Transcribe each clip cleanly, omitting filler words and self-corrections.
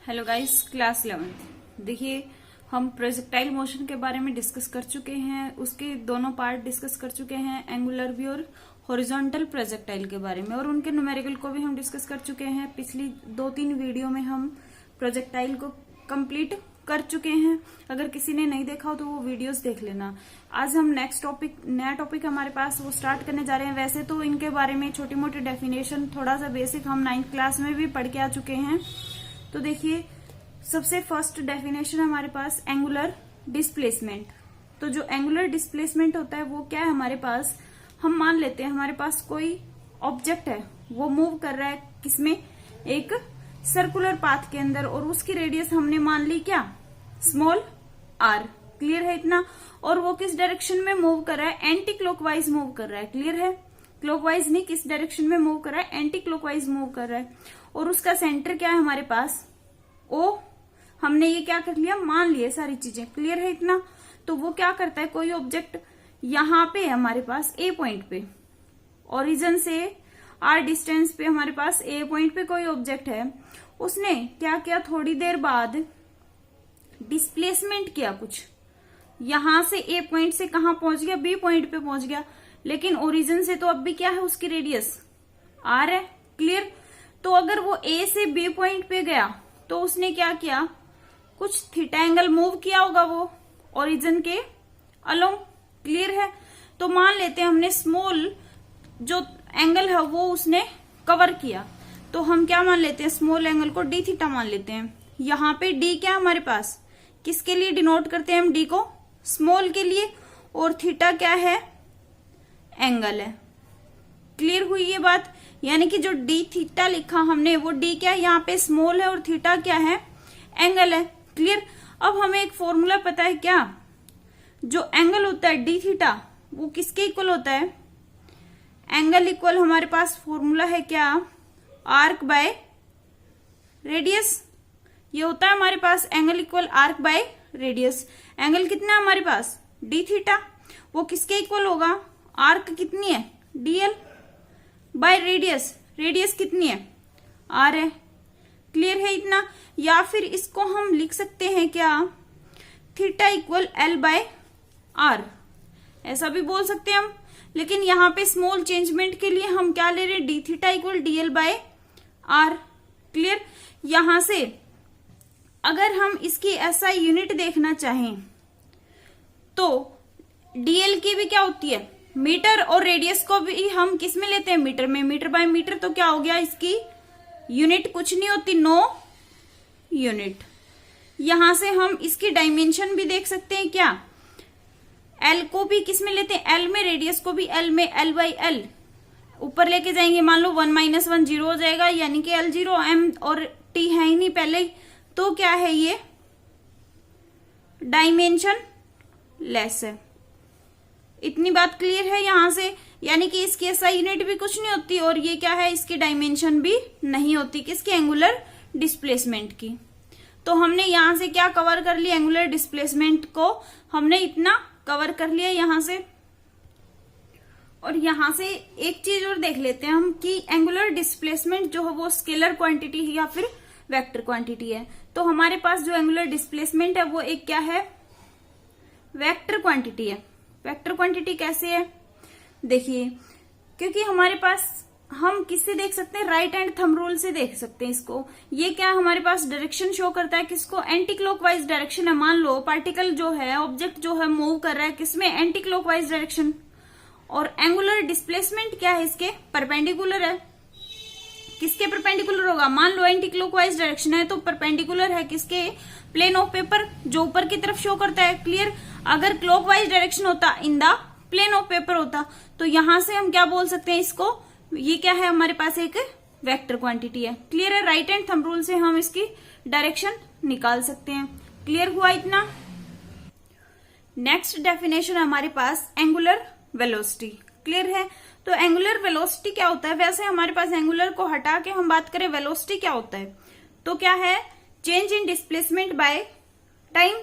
Hello guys, class 11। देखिए, हम projectile motion के बारे में डिस्कस कर चुके हैं। उसके दोनों पार्ट डिस्कस कर चुके हैं, एंगुलर भी और हॉरिजॉन्टल प्रोजेक्टाइल के बारे में, और उनके न्यूमेरिकल को भी हम डिस्कस कर चुके हैं। पिछली 2-3 वीडियो में हम प्रोजेक्टाइल को कंप्लीट कर चुके हैं। अगर किसी ने नहीं देखा हो तो वो वीडियोस देख लेना। आज हम नया टॉपिक हमारे पास वो स्टार्ट करने जा रहे हैं। वैसे तो इनके बारे में छोटी मोटी डेफिनेशन, थोड़ा सा बेसिक हम 9th क्लास में भी पढ़ के आ चुके हैं। तो देखिए, सबसे फर्स्ट डेफिनेशन हमारे पास एंगुलर डिस्प्लेसमेंट। तो जो एंगुलर डिस्प्लेसमेंट होता है वो क्या है हमारे पास, हम मान लेते हैं हमारे पास कोई ऑब्जेक्ट है, वो मूव कर रहा है किसमें, एक सर्कुलर पाथ के अंदर, और उसकी रेडियस हमने मान ली क्या, स्मॉल आर। क्लियर है इतना। और वो किस डायरेक्शन में मूव कर रहा है, एंटी क्लॉकवाइज मूव कर रहा है। क्लियर है, क्लॉकवाइज नहीं, किस डायरेक्शन में मूव कर रहा है, एंटी क्लॉकवाइज मूव कर रहा है। और उसका सेंटर क्या है हमारे पास, ओ। हमने ये क्या कर लिया, मान लिए सारी चीजें। क्लियर है इतना। तो वो क्या करता है, कोई ऑब्जेक्ट यहां पे है हमारे पास ए पॉइंट पे, ओरिजिन से आर डिस्टेंस पे हमारे पास ए पॉइंट पे कोई ऑब्जेक्ट है। उसने क्या किया, थोड़ी देर बाद डिस्प्लेसमेंट किया कुछ, यहां से ए पॉइंट से कहां पहुंच गया, बी पॉइंट पे पहुंच गया। लेकिन ओरिजिन से तो अब भी क्या है, उसकी रेडियस आर है। क्लियर। तो अगर वो ए से बी पॉइंट पे गया तो उसने क्या किया, कुछ थीटा एंगल मूव किया होगा वो ओरिजिन के अलोंग। क्लियर है। तो मान लेते हैं हमने स्मॉल जो एंगल है वो उसने कवर किया, तो हम क्या मान लेते हैं, स्मॉल एंगल को डी थीटा मान लेते हैं। यहां पे डी क्या हमारे पास, किसके लिए डिनोट करते हैं हम डी को, स्मॉल के लिए, और थीटा क्या है, एंगल है। क्लियर हुई ये बात। यानी कि जो डी थीटा लिखा हमने, वो डी क्या है, यहाँ पे स्मॉल है, और थीटा क्या है, एंगल है। क्लियर। अब हमें एक फॉर्मूला पता है क्या, जो एंगल होता है डी थीटा वो किसके इक्वल होता है, एंगल इक्वल हमारे पास फॉर्मूला है क्या, आर्क बाय रेडियस। ये होता है हमारे पास angle equal arc by radius. Angle कितना है हमारे पास, डी थीटा, वो किसके इक्वल होगा, आर्क कितनी है, डीएल बाय रेडियस। रेडियस कितनी है, आर है। क्लियर है इतना। या फिर इसको हम लिख सकते हैं क्या, theta equal L by R, ऐसा भी बोल सकते हैं हम। लेकिन यहां पे स्मॉल चेंजमेंट के लिए हम क्या ले रहे हैं, D theta equal D L by R. Clear. यहां से अगर हम इसकी एसआई यूनिट देखना चाहें तो डीएल की भी क्या होती है, मीटर, और रेडियस को भी हम किस में लेते हैं, मीटर में। मीटर बाय मीटर, तो क्या हो गया, इसकी यूनिट कुछ नहीं होती, नो यूनिट। यहां से हम इसकी डायमेंशन भी देख सकते हैं क्या, एल को भी किस में लेते हैं, एल में, रेडियस को भी एल में, एल बाई एल ऊपर लेके जाएंगे। मान लो 1 - 1 0 हो जाएगा, यानी कि एल 0, एम और टी है ही नहीं पहले ही, तो क्या है, ये डायमेंशन लेस है। इतनी बात क्लियर है यहां से। यानी कि इसकी एसआई यूनिट भी कुछ नहीं होती, और ये क्या है, इसकी डायमेंशन भी नहीं होती, किसकी, एंगुलर डिस्प्लेसमेंट की। तो हमने यहां से क्या कवर कर लिया, एंगुलर डिस्प्लेसमेंट को हमने इतना कवर कर लिया यहां से। और यहां से एक चीज और देख लेते हैं हम कि एंगुलर डिस्प्लेसमेंट जो है वो स्केलर क्वांटिटी है या फिर वेक्टर क्वांटिटी है। तो हमारे पास जो एंगुलर डिस्प्लेसमेंट है वो एक क्या है, वेक्टर क्वांटिटी है। वेक्टर क्वांटिटी कैसे है, देखिए, क्योंकि हमारे पास हम किससे देख सकते हैं, राइट हैंड थंब रूल से देख सकते हैं इसको। ये क्या हमारे पास डायरेक्शन शो करता है, किसको, एंटी क्लॉकवाइज डायरेक्शन है। मान लो पार्टिकल जो है, ऑब्जेक्ट जो है, मूव कर रहा है किसमें, एंटी क्लॉकवाइज डायरेक्शन। और एंगुलर डिस्प्लेसमेंट क्या है, इसके परपेंडिकुलर है। किसके परपेंडिकुलर होगा, मान लो एंटी क्लॉकवाइज डायरेक्शन है तो परपेंडिकुलर है किसके, प्लेन ऑफ पेपर, जो ऊपर की तरफ शो करता है। क्लियर। अगर क्लॉकवाइज डायरेक्शन होता, in the plane of paper होता, तो यहां से हम क्या बोल सकते हैं इसको, ये क्या है हमारे पास, एक वेक्टर क्वांटिटी है। क्लियर है। राइट हैंड थंब रूल से हम इसकी डायरेक्शन निकाल सकते हैं। क्लियर हुआ इतना। नेक्स्ट डेफिनेशन हमारे पास एंगुलर वेलोसिटी। क्लियर है। तो एंगुलर वेलोसिटी क्या होता है, वैसे हमारे पास एंगुलर को हटा के हम बात करें वेलोसिटी क्या होता है, तो क्या है, change in displacement by time.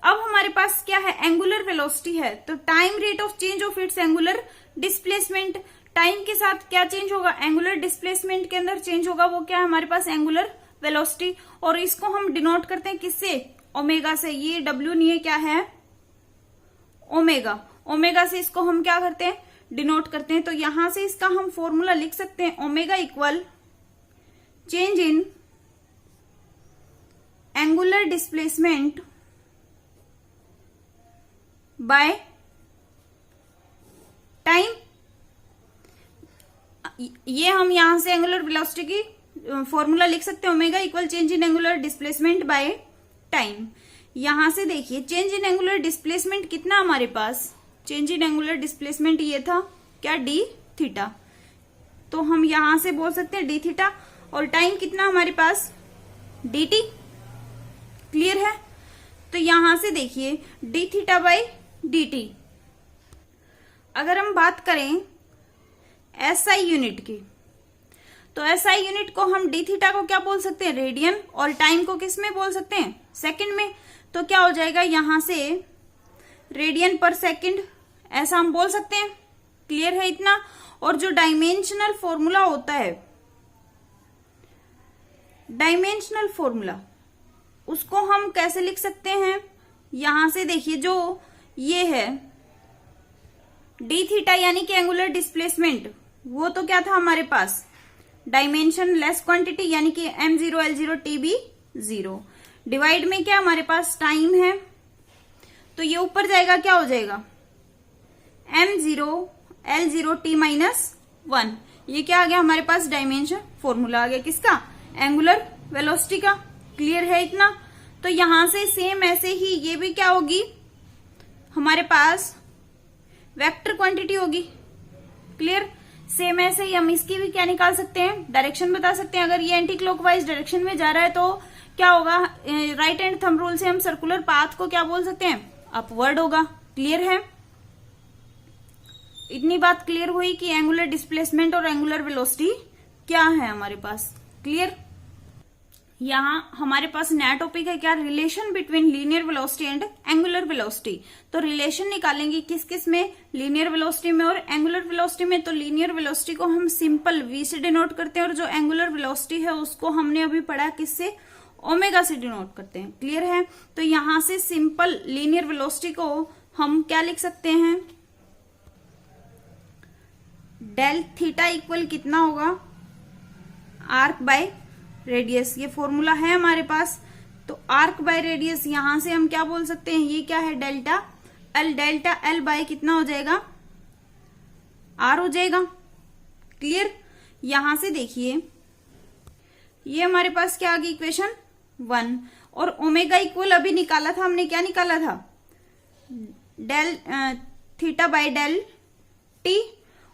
अब हमारे पास क्या है, एंगुलर वेलोसिटी है, तो time rate of change of its angular displacement. Time के साथ क्या चेंज होगा, एंगुलर डिस्प्लेसमेंट के अंदर चेंज होगा, वो क्या है हमारे पास, एंगुलर वेलोसिटी, और इसको हम डिनोट करते हैं किससे, ओमेगा से। ये डब्ल्यू नहीं है, क्या है, ओमेगा। ओमेगा से इसको हम क्या करते हैं, डिनोट करते हैं। तो यहां से इसका हम फॉर्मूला लिख सकते हैं, omega equal change in angular displacement by time. ये हम यहां से एंगुलर वेलोसिटी की फॉर्मूला लिख सकते हैं, omega equal change in angular displacement by time. यहां से देखिए चेंज इन एंगुलर डिस्प्लेसमेंट कितना हमारे पास, चेंज इन एंगुलर डिस्प्लेसमेंट ये था क्या, डी थीटा। तो हम यहां से बोल सकते हैं डी थीटा, और टाइम कितना हमारे पास, डी टी। क्लियर है। तो यहां से देखिए D theta by d T. अगर हम बात करें एसआई यूनिट की, तो एसआई यूनिट को हम डी थीटा को क्या बोल सकते हैं, रेडियन, और टाइम को किस में बोल सकते हैं, सेकंड में। तो क्या हो जाएगा यहां से रेडियन पर सेकंड, ऐसा हम बोल सकते हैं। क्लियर है इतना। और जो डायमेंशनल फॉर्मूला होता है, डायमेंशनल फॉर्मूला, उसको हम कैसे लिख सकते हैं, यहां से देखिए जो ये है डी थीटा यानी कि एंगुलर डिस्प्लेसमेंट, वो तो क्या था हमारे पास, डायमेंशन लेस क्वांटिटी यानी कि m0 l0 tb 0, डिवाइड में क्या हमारे पास टाइम है, तो ये ऊपर जाएगा क्या हो जाएगा, m0 l0 t -1। ये क्या आ गया हमारे पास, डायमेंशन फॉर्मूला आ गया किसका, एंगुलर वेलोसिटी का। क्लियर है इतना। तो यहां से सेम ऐसे ही ये भी क्या होगी हमारे पास, वेक्टर क्वांटिटी होगी। क्लियर। सेम ऐसे ही हम इसकी भी क्या निकाल सकते हैं, डायरेक्शन बता सकते हैं। अगर ये एंटी क्लॉकवाइज डायरेक्शन में जा रहा है तो क्या होगा, राइट हैंड थंब रूल से हम सर्कुलर पाथ को क्या बोल सकते हैं, अपवर्ड होगा। क्लियर है। इतनी बात क्लियर हुई कि एंगुलर डिस्प्लेसमेंट और एंगुलर वेलोसिटी क्या है हमारे पास। क्लियर। यहाँ हमारे पास नया टॉपिक है क्या, relation between linear velocity and angular velocity. तो रिलेशन निकालेंगे किस किस में, लीनियर वेलोसिटी में और एंगुलर वेलोसिटी में। तो लीनियर वेलोसिटी को हम सिंपल v से डिनोट करते हैं, और जो एंगुलर वेलोसिटी है उसको हमने अभी पढ़ा किससे, ओमेगा से डिनोट करते हैं। क्लियर है। तो यहां से सिंपल लीनियर वेलोसिटी को हम क्या लिख सकते हैं, डेल थीटा इक्वल कितना होगा, आर्क बाय रेडियस। ये फॉर्मूला है हमारे पास। तो आर्क बाय रेडियस यहां से हम क्या बोल सकते हैं, ये क्या है, delta L. Delta L by कितना हो जाएगा, आर हो जाएगा। क्लियर। यहां से देखिए ये हमारे पास क्या आ गई, इक्वेशन 1। और ओमेगा इक्वल अभी निकाला था हमने, क्या निकाला था, del theta by del T,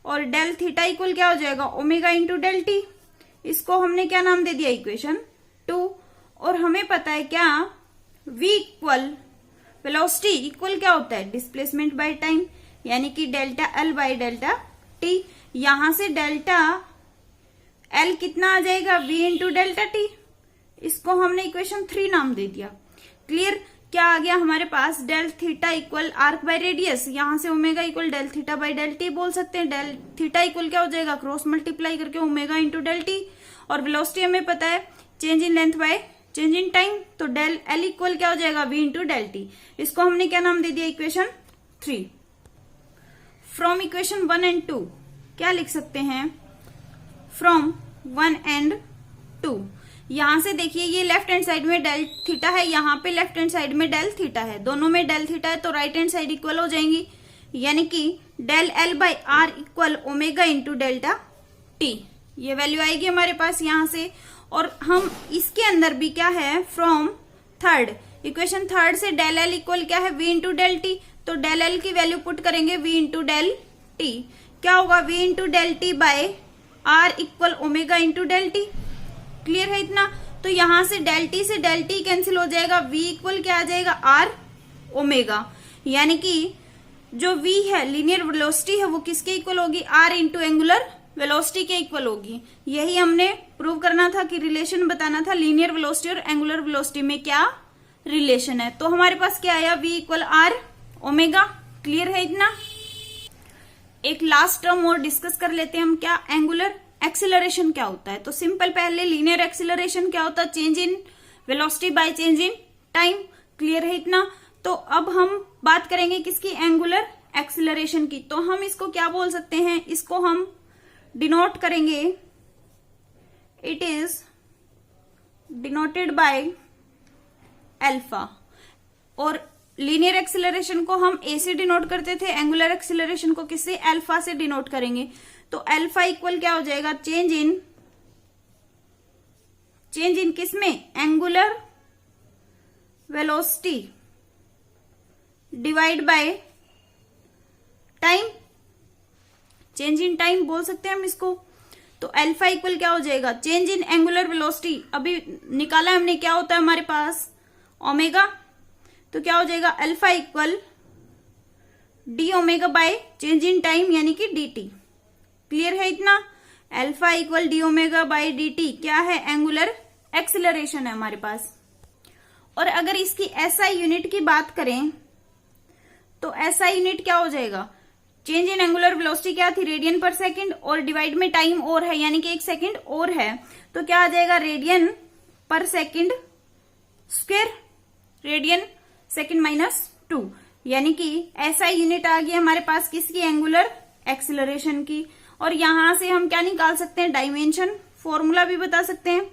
और डेल थीटा इक्वल क्या हो जाएगा, ओमेगा इंटू डेल टी। इसको हमने क्या नाम दे दिया, इक्वेशन 2। और हमें पता है क्या, v इक्वल वेलोसिटी इक्वल क्या होता है, डिस्प्लेसमेंट बाय टाइम, यानी कि delta L by delta T. यहां से डेल्टा एल कितना आ जाएगा, v इंटू डेल्टा टी। इसको हमने इक्वेशन 3 नाम दे दिया। क्लियर। क्या आ गया हमारे पास, del theta equal arc by radius, यहां से omega equal del theta by del T बोल सकते हैं। डेल थीटा इक्वल क्या हो जाएगा, क्रॉस मल्टीप्लाई करके ओमेगा इंटू डेल टी। और वेलोसिटी हमें पता है change in length by change in time, तो डेल एल इक्वल क्या हो जाएगा, v इंटू डेल टी। इसको हमने क्या नाम दे दिया, इक्वेशन 3। फ्रॉम इक्वेशन 1 एंड 2 क्या लिख सकते हैं, फ्रॉम 1 एंड 2। यहां से देखिए ये लेफ्ट हैंड साइड में डेल थीटा है, यहाँ पे लेफ्ट हैंड साइड में डेल थीटा है, दोनों में डेल थीटा है, तो राइट हैंड साइड इक्वल हो जाएंगी, यानी कि del L by R equal omega into delta T. ये वैल्यू आएगी हमारे पास यहां से। और हम इसके अंदर भी क्या है, फ्रॉम थर्ड, इक्वेशन 3 से डेल एल इक्वल क्या है, v इंटू डेल टी। तो डेल एल की वैल्यू पुट करेंगे v इंटू डेल टी, क्या होगा, v into del T by R equal omega into del T. Clear है इतना। तो यहां से डेल टी से डेल टी कैंसिल हो जाएगा, v इक्वल क्या आ जाएगा, आर ओमेगा, यानी कि जो v है लीनियर वेलोसिटी है वो किसके इक्वल होगी, r इंटू एंगुलर वेलोसिटी के इक्वल होगी। यही हमने प्रूव करना था कि रिलेशन बताना था लीनियर वेलोसिटी और एंगुलर वेलोसिटी में क्या रिलेशन है। तो हमारे पास क्या आया, v equal R omega. Clear है इतना। एक लास्ट टर्म और डिस्कस कर लेते हैं हम, क्या, एंगुलर एक्सिलरेशन क्या होता है? तो सिंपल, पहले लीनियर एक्सिलरेशन क्या होता है? Change in velocity bye change in time. Clear है इतना? तो अब हम बात करेंगे किसकी? एंगुलर एक्सिलरेशन की। तो हम इसको क्या बोल सकते हैं? इसको हम डिनोट करेंगे, it is denoted by alpha. और लीनियर एक्सिलरेशन को हम ए से डिनोट करते थे, एंगुलर एक्सिलरेशन को किससे? अल्फा से डिनोट करेंगे। तो अल्फा इक्वल क्या हो जाएगा? चेंज इन किसमें? Angular velocity divide by time, change in time बोल सकते हैं हम इसको। तो अल्फा इक्वल क्या हो जाएगा? चेंज इन एंगुलर वेलोसिटी, अभी निकाला हमने, क्या होता है हमारे पास? ओमेगा। तो क्या हो जाएगा? Alpha equal D omega by change in time यानी कि डी टी। क्लियर है इतना? Alpha equal D omega by D t क्या है? एंगुलर एक्सिलरेशन है हमारे पास। और अगर इसकी एसआई यूनिट की बात करें तो एसआई यूनिट क्या हो जाएगा? चेंज इन एंगुलर वेलोसिटी क्या थी? रेडियन पर सेकंड, और डिवाइड में टाइम और है यानी कि 1 सेकंड और है, तो क्या आ जाएगा? रेडियन पर second square, radian second minus 2, यानी कि एसआई यूनिट आ गई हमारे पास किसकी? एंगुलर एक्सिलरेशन की। और यहां से हम क्या निकाल सकते हैं? डायमेंशन फॉर्मूला भी बता सकते हैं।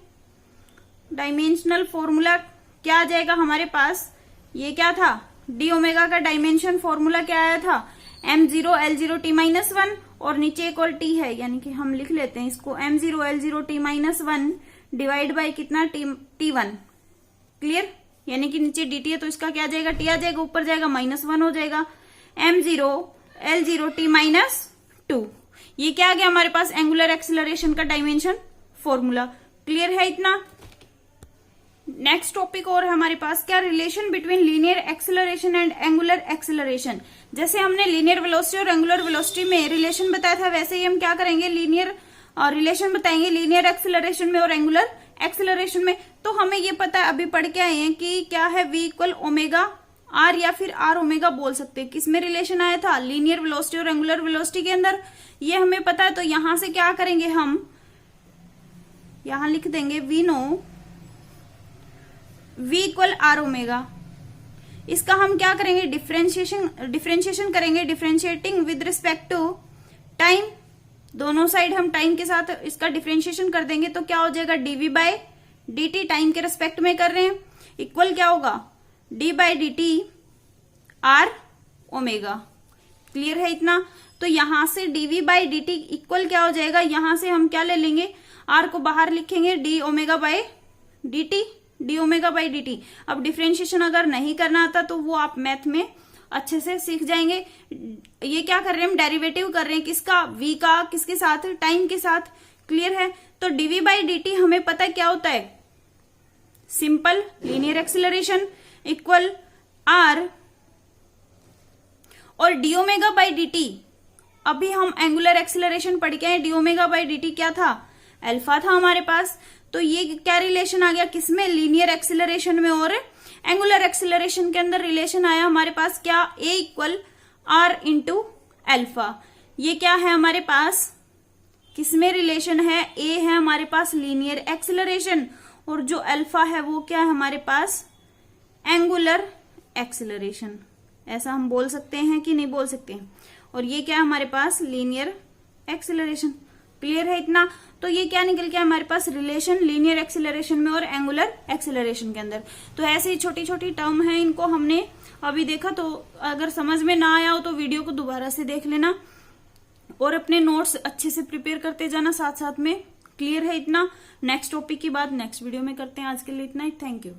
डायमेंशनल फॉर्मूला क्या आ जाएगा हमारे पास? ये क्या था? डी ओमेगा का डायमेंशन फॉर्मूला क्या आया था? m0 L0 t माइनस 1, और नीचे एक और t है, यानी कि हम लिख लेते हैं इसको m0 L0 t minus 1 divide by कितना? t1। क्लियर? यानी कि नीचे dt है तो इसका क्या आ जाएगा? t आ जाएगा, ऊपर जाएगा -1 हो जाएगा। m0 L0 t माइनस 2, ये क्या आ गया हमारे पास? एंगुलर एक्सिलरेशन का डायमेंशन फॉर्मूला। क्लियर है इतना? नेक्स्ट टॉपिक और है हमारे पास क्या? Relation between linear acceleration and angular acceleration. जैसे हमने लीनियर वेलोसिटी और एंगुलर वेलोसिटी में रिलेशन बताया था, वैसे ही हम क्या करेंगे? लीनियर रिलेशन बताएंगे लीनियर एक्सिलरेशन में और एंगुलर एक्सिलरेशन में। तो हमें ये पता है, अभी पढ़ के आए हैं कि क्या है? v इक्वल ओमेगा आर या फिर आर ओमेगा बोल सकते हैं। किसमें रिलेशन आया था? लीनियर वेलोसिटी और एंगुलर वेलोसिटी के अंदर, ये हमें पता है। तो यहां से क्या करेंगे? हम यहां लिख देंगे we know v equal R omega. इसका हम क्या करेंगे? डिफ्रेंशिएशन करेंगे, differentiating with respect to time. दोनों साइड हम टाइम के साथ इसका डिफ्रेंशिएशन कर देंगे, तो क्या हो जाएगा? डीवी बाय dt, टाइम के रिस्पेक्ट में कर रहे हैं, इक्वल क्या होगा? d by dt R omega. Clear है इतना? तो यहां से dv बाय dt इक्वल क्या हो जाएगा? यहां से हम क्या ले लेंगे? r को बाहर लिखेंगे, d omega by dt, D omega by d T. अब डिफ्रेंशिएशन अगर नहीं करना आता तो वो आप मैथ में अच्छे से सीख जाएंगे। ये क्या कर रहे हैं? हम डेरिवेटिव कर रहे हैं किसका? v का, किसके साथ? टाइम के साथ। क्लियर है? तो डीवी बाई डी टी हमें पता क्या होता है? Simple linear acceleration equal r, और d omega by d t, अभी हम एंगुलर एक्सिलरेशन पढ़ के आए, d omega by d t क्या था? अल्फा था हमारे पास। तो ये क्या रिलेशन आ गया? किसमें? लीनियर एक्सिलरेशन में और एंगुलर एक्सिलरेशन के अंदर रिलेशन आया हमारे पास क्या? a equal R into alpha. ये क्या है हमारे पास? किसमें रिलेशन है? a है हमारे पास लीनियर एक्सिलरेशन, और जो अल्फा है वो क्या है हमारे पास? Angular acceleration. ऐसा हम बोल सकते हैं कि नहीं बोल सकते? और ये क्या है हमारे पास? Linear acceleration. क्लियर है इतना? तो ये क्या निकल के हमारे पास? रिलेशन लीनियर एक्सिलरेशन में और एंगुलर एक्सिलरेशन के अंदर। तो ऐसे ही छोटी छोटी टर्म है, इनको हमने अभी देखा। तो अगर समझ में ना आया हो तो वीडियो को दोबारा से देख लेना और अपने नोट्स अच्छे से प्रिपेयर करते जाना साथ साथ में। क्लियर है इतना? नेक्स्ट टॉपिक की बात नेक्स्ट वीडियो में करते हैं। आज के लिए इतना ही। Thank you.